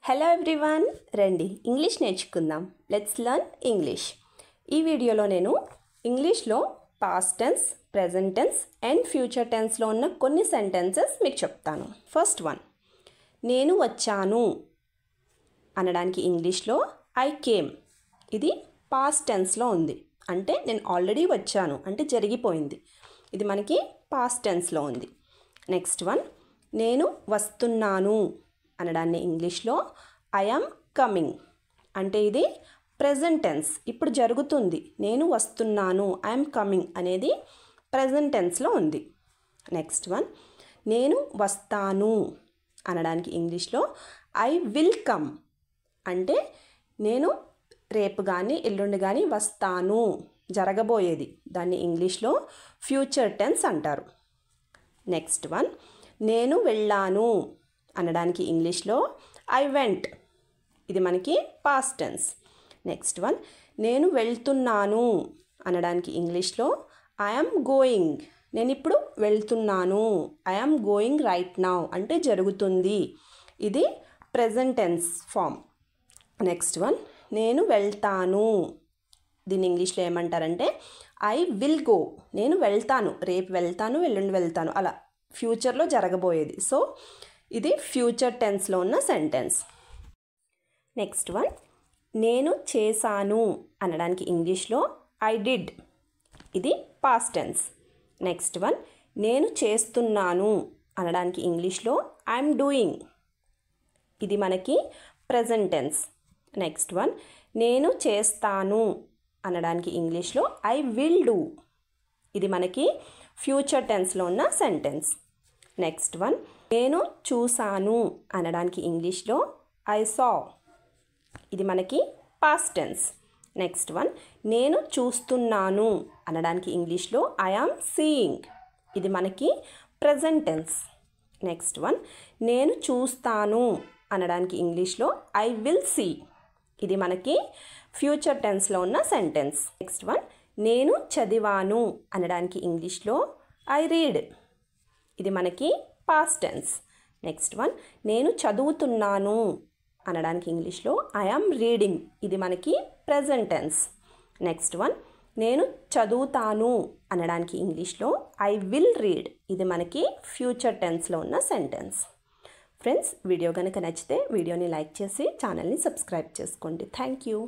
Hello everyone, రండి English నేర్చుకుందాం. Let's learn English. ఈ వీడియోలో నేను ఇంగ్లీష్లో past tense, present tense and future టెన్స్లో ఉన్న కొన్ని సెంటెన్సెస్ మీకు చెప్తాను. ఫస్ట్ వన్, నేను వచ్చాను అనడానికి ఇంగ్లీష్లో ఐ కేమ్. ఇది పాస్ట్ టెన్స్లో ఉంది, అంటే నేను ఆల్రెడీ వచ్చాను అంటే జరిగిపోయింది. ఇది మనకి పాస్ట్ టెన్స్లో ఉంది. నెక్స్ట్ వన్, నేను వస్తున్నాను అనడాన్ని ఇంగ్లీష్లో ఐ యామ్ కమింగ్. అంటే ఇది ప్రెజెంట్ టెన్స్, ఇప్పుడు జరుగుతుంది. నేను వస్తున్నాను, ఐ యామ్ కమింగ్ అనేది ప్రెజెంట్ టెన్స్లో ఉంది. నెక్స్ట్ వన్, నేను వస్తాను అనడానికి ఇంగ్లీష్లో ఐ విల్ కమ్. అంటే నేను రేపు కానీ ఎల్లుండి కానీ వస్తాను, జరగబోయేది. దాన్ని ఇంగ్లీష్లో ఫ్యూచర్ టెన్స్ అంటారు. నెక్స్ట్ వన్, నేను వెళ్ళాను అనడానికి ఇంగ్లీష్లో ఐ వెంట్. ఇది మనకి పాస్ట్ టెన్స్. నెక్స్ట్ వన్, నేను వెళ్తున్నాను అనడానికి ఇంగ్లీష్లో ఐ యామ్ గోయింగ్. నేను ఇప్పుడు వెళ్తున్నాను, I am going right now అంటే జరుగుతుంది. ఇది present tense form. Next one, నేను వెళ్తాను. దీన్ని ఇంగ్లీష్లో ఏమంటారంటే ఐ విల్ గో. నేను వెళ్తాను, రేపు వెళ్తాను, ఎల్లుండి వెళ్తాను, అలా ఫ్యూచర్లో జరగబోయేది. సో ఇది ఫ్యూచర్ టెన్స్లో ఉన్న సెంటెన్స్. నెక్స్ట్ వన్, నేను చేశాను అనడానికి ఇంగ్లీష్లో ఐ డిడ్. ఇది పాస్ట్ టెన్స్. నెక్స్ట్ వన్, నేను చేస్తున్నాను అనడానికి ఇంగ్లీష్లో ఐఎమ్ డూయింగ్. ఇది మనకి ప్రెజెంట్ టెన్స్. నెక్స్ట్ వన్, నేను చేస్తాను అనడానికి ఇంగ్లీష్లో ఐ విల్ డూ. ఇది మనకి ఫ్యూచర్ టెన్స్లో ఉన్న సెంటెన్స్. నెక్స్ట్ వన్, నేను చూశాను అనడానికి ఇంగ్లీష్లో ఐ సా. ఇది మనకి పాస్ట్ టెన్స్. నెక్స్ట్ వన్, నేను చూస్తున్నాను అనడానికి ఇంగ్లీష్లో ఐ యామ్ సీయింగ్. ఇది మనకి ప్రెజెంట్ టెన్స్. నెక్స్ట్ వన్, నేను చూస్తాను అనడానికి ఇంగ్లీష్లో ఐ విల్ సీ. ఇది మనకి ఫ్యూచర్ టెన్స్లో ఉన్న సెంటెన్స్. నెక్స్ట్ వన్, నేను చదివాను అనడానికి ఇంగ్లీష్లో ఐ రీడ్. ఇది మనకి పాస్ట్ టెన్స్. నెక్స్ట్ వన్, నేను చదువుతున్నాను అనడానికి ఇంగ్లీష్లో ఐ యామ్ రీడింగ్. ఇది మనకి ప్రెజెంట్ టెన్స్. నెక్స్ట్ వన్, నేను చదువుతాను అనడానికి ఇంగ్లీష్లో ఐ విల్ రీడ్. ఇది మనకి ఫ్యూచర్ టెన్స్లో ఉన్న సెంటెన్స్. ఫ్రెండ్స్, వీడియో కనుక నచ్చితే వీడియోని లైక్ చేసి ఛానల్ని సబ్స్క్రైబ్ చేసుకోండి. Thank you.